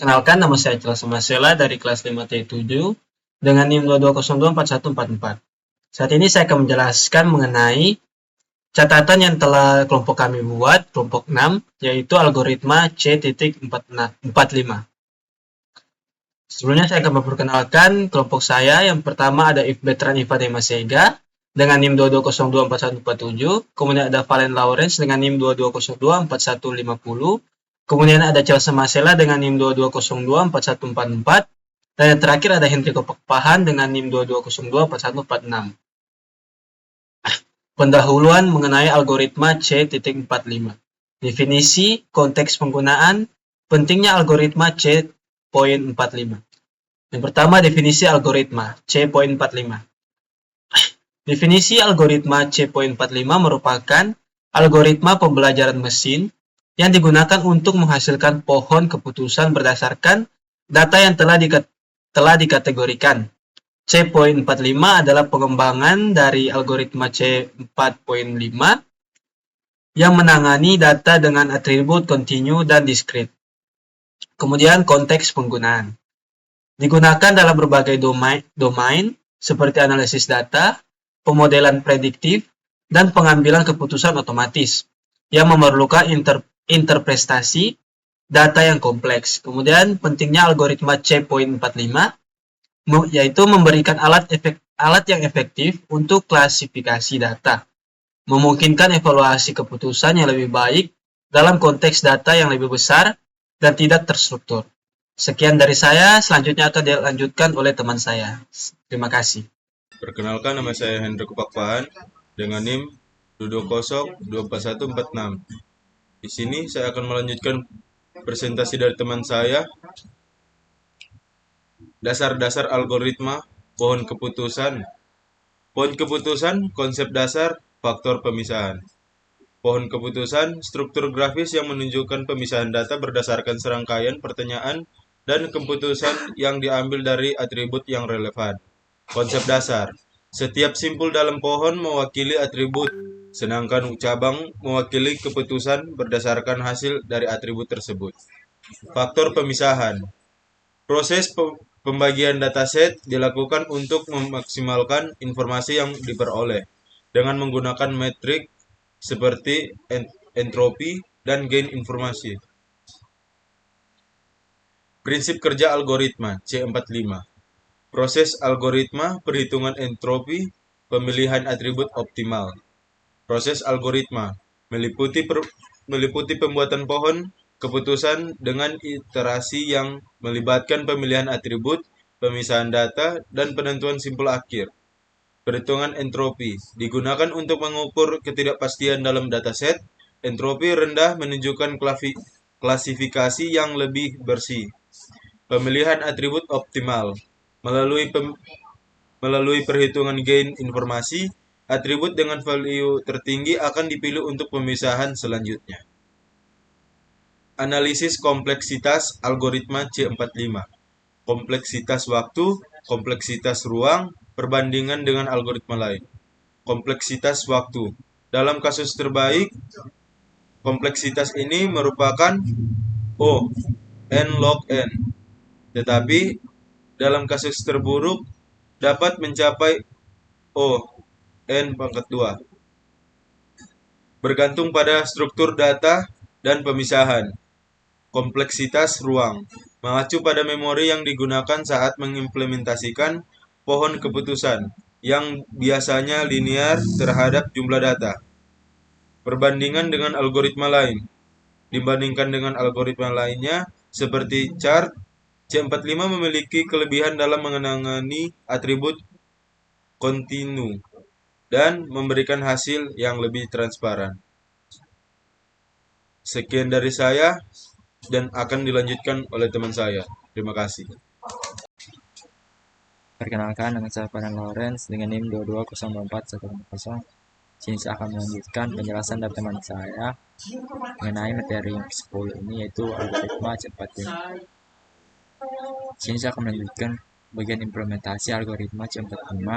Perkenalkan, nama saya Celsa Masela dari kelas 5T7 dengan NIM 22024144. Saat ini saya akan menjelaskan mengenai catatan yang telah kelompok kami buat, kelompok 6, yaitu algoritma C.45. Sebelumnya saya akan memperkenalkan kelompok saya. Yang pertama ada Bertrand Ivan Masega dengan NIM 22024147. Kemudian ada Valen Lawrence dengan NIM 22024150. Kemudian ada Celsa Masela dengan NIM 22024144. Dan yang terakhir ada Hendriko Pakpahan dengan NIM 22024146. Pendahuluan mengenai algoritma C.45. Definisi, konteks penggunaan, pentingnya algoritma C.45. Yang pertama, definisi algoritma C.45. Definisi algoritma C.45 merupakan algoritma pembelajaran mesin yang digunakan untuk menghasilkan pohon keputusan berdasarkan data yang telah dikategorikan. C.45 adalah pengembangan dari algoritma C.4.5 yang menangani data dengan atribut kontinu dan diskrit. Kemudian konteks penggunaan. Digunakan dalam berbagai domain seperti analisis data, pemodelan prediktif, dan pengambilan keputusan otomatis yang memerlukan interpretasi data yang kompleks. Kemudian pentingnya algoritma C.45 yaitu memberikan alat yang efektif untuk klasifikasi data, memungkinkan evaluasi keputusan yang lebih baik dalam konteks data yang lebih besar dan tidak terstruktur. Sekian dari saya, selanjutnya akan dilanjutkan oleh teman saya. Terima kasih. Perkenalkan, nama saya Hendriko Pakpahan dengan NIM 2024146. Di sini saya akan melanjutkan presentasi dari teman saya, dasar-dasar algoritma pohon keputusan. Pohon keputusan, konsep dasar, faktor pemisahan. Pohon keputusan, struktur grafis yang menunjukkan pemisahan data berdasarkan serangkaian pertanyaan dan keputusan yang diambil dari atribut yang relevan. Konsep dasar, setiap simpul dalam pohon mewakili atribut, sedangkan cabang mewakili keputusan berdasarkan hasil dari atribut tersebut. Faktor pemisahan, proses pembagian dataset dilakukan untuk memaksimalkan informasi yang diperoleh dengan menggunakan metrik seperti entropi dan gain informasi. Prinsip kerja algoritma C45. Proses algoritma perhitungan entropi, pemilihan atribut optimal. Proses algoritma meliputi pembuatan pohon keputusan dengan iterasi yang melibatkan pemilihan atribut, pemisahan data, dan penentuan simpul akhir. Perhitungan entropi digunakan untuk mengukur ketidakpastian dalam dataset. Entropi rendah menunjukkan klasifikasi yang lebih bersih. Pemilihan atribut optimal melalui perhitungan gain informasi, atribut dengan value tertinggi akan dipilih untuk pemisahan selanjutnya. Analisis kompleksitas algoritma C45. Kompleksitas waktu, kompleksitas ruang, perbandingan dengan algoritma lain. Kompleksitas waktu. Dalam kasus terbaik, kompleksitas ini merupakan O, N log N. Tetapi dalam kasus terburuk dapat mencapai O, N pangkat 2. Bergantung pada struktur data dan pemisahan. Kompleksitas ruang mengacu pada memori yang digunakan saat mengimplementasikan pohon keputusan yang biasanya linear terhadap jumlah data. Perbandingan dengan algoritma lain. Dibandingkan dengan algoritma lainnya seperti chart, C45 memiliki kelebihan dalam menangani atribut kontinu dan memberikan hasil yang lebih transparan. Sekian dari saya dan akan dilanjutkan oleh teman saya. Terima kasih. Perkenalkan, nama saya Valen Lawrence dengan NIM 2204140. Sini saya akan melanjutkan penjelasan dari teman saya mengenai materi 10 ini, yaitu algoritma C45. Sini saya akan melanjutkan bagian implementasi algoritma C45.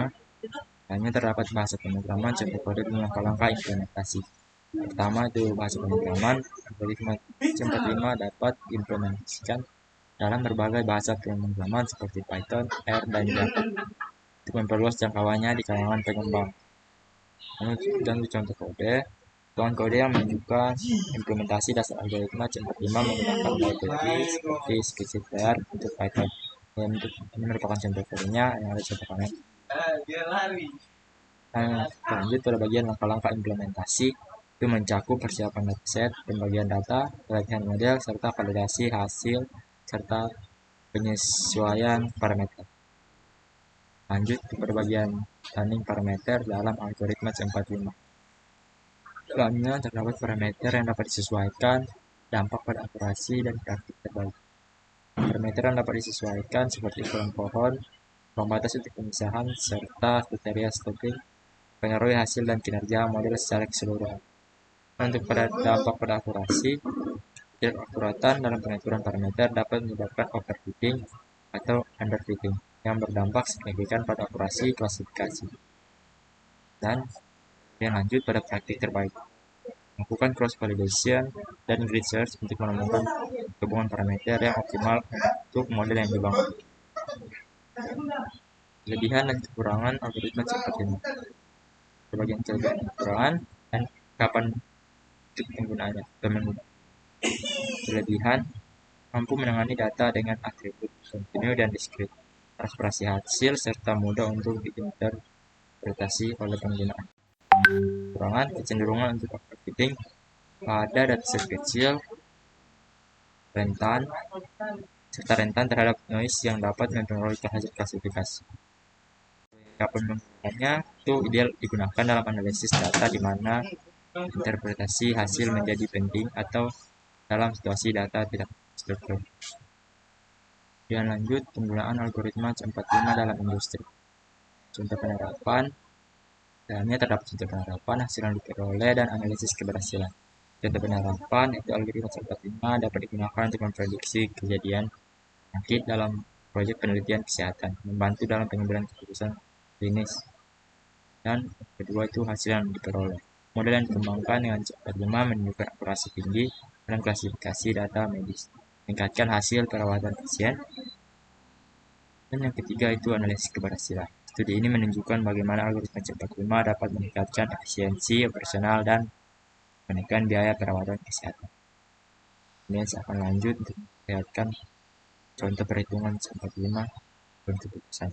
Hanya terdapat bahasa pemrograman serta kode dengan langkah-langkah implementasi. Pertama itu bahasa pemrograman. Algoritma C45 dapat diimplementasikan dalam berbagai bahasa pemrograman seperti Python, R, dan Java untuk memperluas jangkauannya di kalangan pengembang. Dan contoh kode, potongan kode yang menunjukkan implementasi dasar algoritma C45 menggunakan library seperti sketchplayer untuk Python. Ini merupakan contoh kodenya yang ada contoh kanan. Lanjut pada bagian langkah-langkah implementasi, itu mencakup persiapan dataset, pembagian data, pelatihan model, serta validasi hasil, serta penyesuaian parameter. Lanjut kepada bagian running parameter dalam algoritma C45. Dalamnya terdapat parameter yang dapat disesuaikan, dampak pada akurasi, dan praktik terbaik. Parameter yang dapat disesuaikan seperti ukuran pohon, batas untuk pemisahan, serta kriteria stopping, pengaruhi hasil dan kinerja model secara keseluruhan. Untuk pada dampak pada akurasi, ketidakakuratan dalam pengaturan parameter dapat menyebabkan overfitting atau underfitting yang berdampak signifikan pada akurasi klasifikasi. Dan yang lanjut pada praktik terbaik, melakukan cross validation dan grid search untuk menemukan hubungan parameter yang optimal untuk model yang dibangun. Kelebihan dan kekurangan algoritma C45. Sebagian kelebihan dan kekurangan dan kapan untuk penggunaannya. Kelebihan, mampu menangani data dengan atribut kontinu dan diskrit, transparansi hasil, serta mudah untuk diinterpretasi oleh penggunaan. Kekurangan, kecenderungan untuk overfitting pada dataset kecil, rentan terhadap noise yang dapat mempengaruhi hasil klasifikasi. Kapan penggunaannya itu ideal digunakan dalam analisis data di mana interpretasi hasil menjadi penting atau dalam situasi data tidak struktur. Dan lanjut, penggunaan algoritma C45 dalam industri. Contoh penerapan, dalamnya terdapat contoh penerapan, hasil yang diperoleh, dan analisis keberhasilan. Contoh penerapan, itu algoritma C45 dapat digunakan untuk memprediksi kejadian penyakit dalam proyek penelitian kesehatan, membantu dalam pengambilan keputusan klinis. Dan kedua itu hasil yang diperoleh. Model yang dikembangkan dengan C45 menunjukkan akurasi tinggi dalam klasifikasi data medis, meningkatkan hasil perawatan pasien. Dan yang ketiga itu analisis keberhasilan. Studi ini menunjukkan bagaimana algoritma C45 dapat meningkatkan efisiensi operasional dan menekan biaya perawatan kesehatan. Kemudian saya akan lanjut untuk memperlihatkan contoh perhitungan C45 dan keputusan.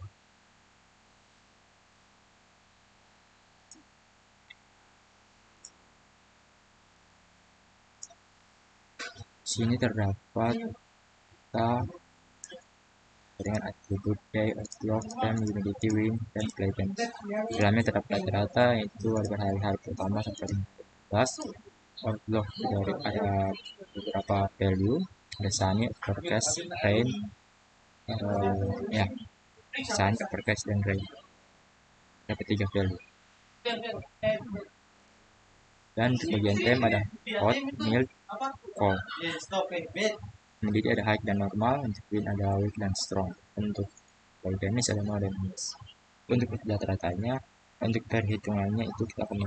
Sini terdapat data dengan atribut day, outlook, time, humidity, wind, dan play time. Di dalamnya terdapat data-data yaitu ada hari-hari pertama sampai 15. Outlook dari ada beberapa value, ada sunny, overcast, rain, sunny, overcast, dan rain. Ada 3 value. Dan di bagian time ada hot, mild, cold. Humidity ada high dan normal, untuk wind ada weak dan strong. Untuk volcanic ada no dan miss. Untuk data-datanya, untuk perhitungannya itu kita akan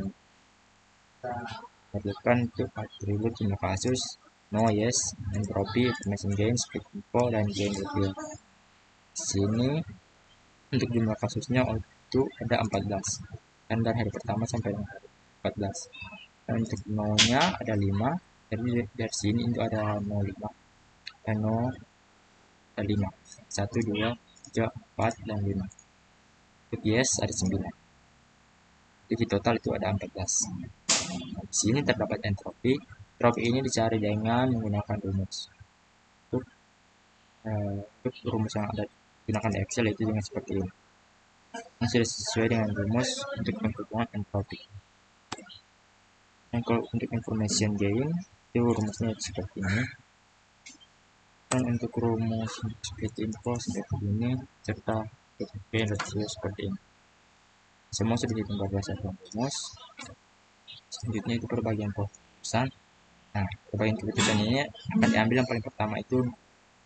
memerlukan untuk atribut jumlah kasus, no, yes, entropy, information gain, speed info, dan gain review. Sini untuk jumlah kasusnya itu ada 14, dan dari hari pertama sampai hari 14. Dan untuk no-nya ada 5, jadi dari sini itu ada 05 dan no ada 5, 1, 2, 3, 4, dan 5. Untuk yes ada 9. Jadi total itu ada 14. Di sini terdapat entropi. Entropi ini dicari dengan menggunakan rumus. Untuk rumus yang ada digunakan di Excel itu dengan seperti ini. Yang sudah sesuai dengan rumus untuk penghitungan entropi. Dan kalau untuk information gain itu rumusnya seperti ini. Dan untuk rumus split info seperti ini serta gain ratio seperti ini. Semua sudah dihitung berdasarkan rumus. Selanjutnya itu perbagian keputusan. Nah, perbagian keputusan ini akan diambil yang paling pertama itu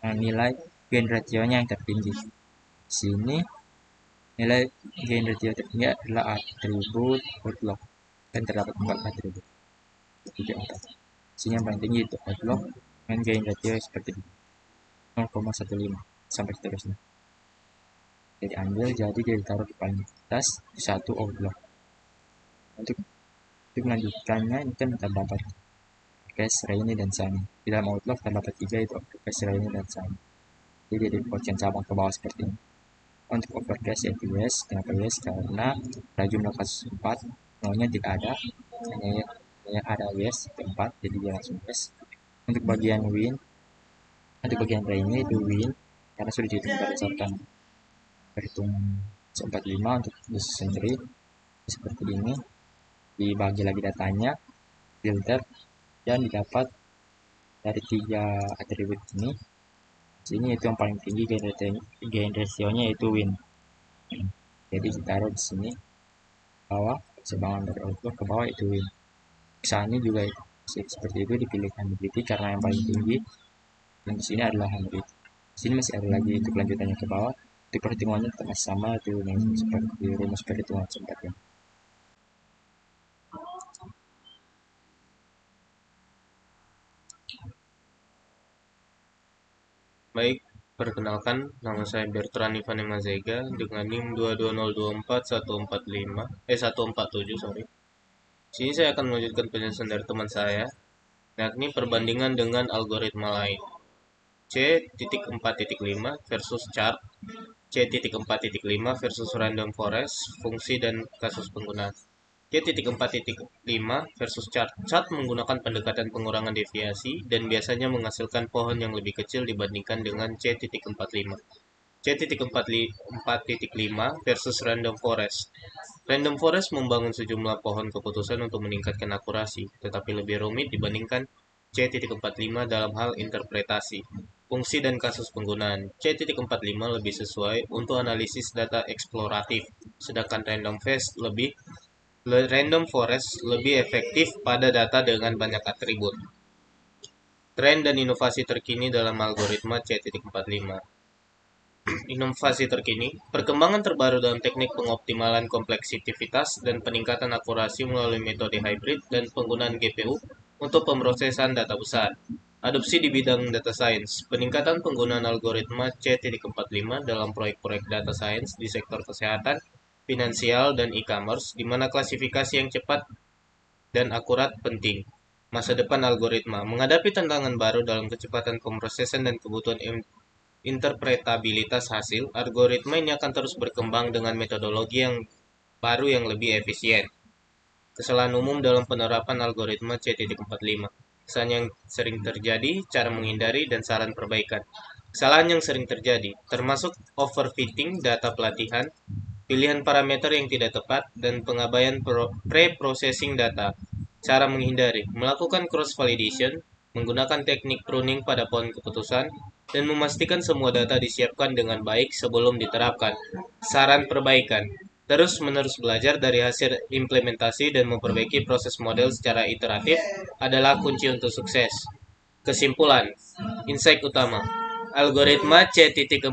nilai gain ratio-nya yang tertinggi. Di sini nilai gain ratio tertinggi adalah atribut outlook dan terdapat 4 atribut. 3, 4. Di sini yang paling tinggi itu outlook dengan gain ratio seperti ini. 0,15 sampai seterusnya. Jadi ambil, jadi dia ditaruh di paling atas satu outlook. Untuk melanjutkannya ini kan terdapat cache, Rainy, dan Sunny. Di dalam outlook terdapat 3 itu cache, Rainy, dan Sunny. Jadi di portion cabang ke bawah seperti ini. Untuk overcast yaitu yes. Kenapa yes? Karena pada jumlah kasus 4, nolnya tidak ada, hanya ada yes 4, jadi dia langsung yes. Untuk bagian win, untuk bagian Rainy itu win karena sudah dihitung berdasarkan perhitungan 45 untuk decision tree seperti ini. Dibagi lagi datanya, filter, dan didapat dari 3 atribut ini. Sini itu yang paling tinggi gain ratio-nya yaitu win. Jadi ditaruh di sini bawah, sebangan dari outlook ke bawah itu win. Sani juga seperti itu, dipilih humidity karena yang paling tinggi, dan di sini adalah humidity. Di sini masih ada lagi untuk lanjutannya ke bawah. Untuk perhitungannya tetap sama, itu yang seperti rumus perhitungan sempat ya. Baik, perkenalkan, nama saya Bertrand Ivane Mazega dengan NIM 22024145147, sorry. Sini saya akan melanjutkan penjelasan dari teman saya, yakni perbandingan dengan algoritma lain. C.4.5 versus chart, C.4.5 versus random forest, fungsi dan kasus penggunaan. C.4.5 versus chart. Chart menggunakan pendekatan pengurangan deviasi dan biasanya menghasilkan pohon yang lebih kecil dibandingkan dengan C.45. C.4.5 versus random forest. Random forest membangun sejumlah pohon keputusan untuk meningkatkan akurasi, tetapi lebih rumit dibandingkan C.45 dalam hal interpretasi, fungsi dan kasus penggunaan. C.45 lebih sesuai untuk analisis data eksploratif, sedangkan random forest lebih efektif pada data dengan banyak atribut. Tren dan inovasi terkini dalam algoritma C.45. Inovasi terkini, perkembangan terbaru dalam teknik pengoptimalan kompleksitas dan peningkatan akurasi melalui metode hybrid dan penggunaan GPU untuk pemrosesan data besar. Adopsi di bidang data science, peningkatan penggunaan algoritma C.45 dalam proyek-proyek data science di sektor kesehatan, finansial, dan e-commerce, di mana klasifikasi yang cepat dan akurat penting. Masa depan algoritma, menghadapi tantangan baru dalam kecepatan pemrosesan dan kebutuhan interpretabilitas hasil, algoritma ini akan terus berkembang dengan metodologi yang baru yang lebih efisien. Kesalahan umum dalam penerapan algoritma C.45. Kesalahan yang sering terjadi, cara menghindari, dan saran perbaikan. Kesalahan yang sering terjadi, termasuk overfitting data pelatihan, pilihan parameter yang tidak tepat, dan pengabaian pre-processing data. Cara menghindari, melakukan cross-validation, menggunakan teknik pruning pada pohon keputusan, dan memastikan semua data disiapkan dengan baik sebelum diterapkan. Saran perbaikan, terus-menerus belajar dari hasil implementasi dan memperbaiki proses model secara iteratif adalah kunci untuk sukses. Kesimpulan, insight utama, algoritma C.45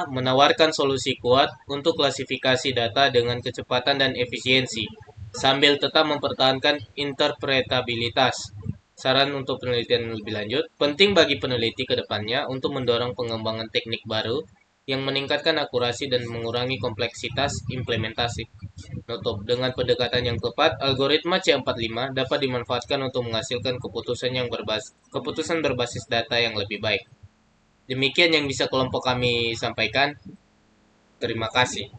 menawarkan solusi kuat untuk klasifikasi data dengan kecepatan dan efisiensi, sambil tetap mempertahankan interpretabilitas. Saran untuk penelitian lebih lanjut, penting bagi peneliti ke depannya untuk mendorong pengembangan teknik baru yang meningkatkan akurasi dan mengurangi kompleksitas implementasi. Nutup, dengan pendekatan yang tepat, algoritma C45 dapat dimanfaatkan untuk menghasilkan keputusan berbasis data yang lebih baik. Demikian yang bisa kelompok kami sampaikan. Terima kasih.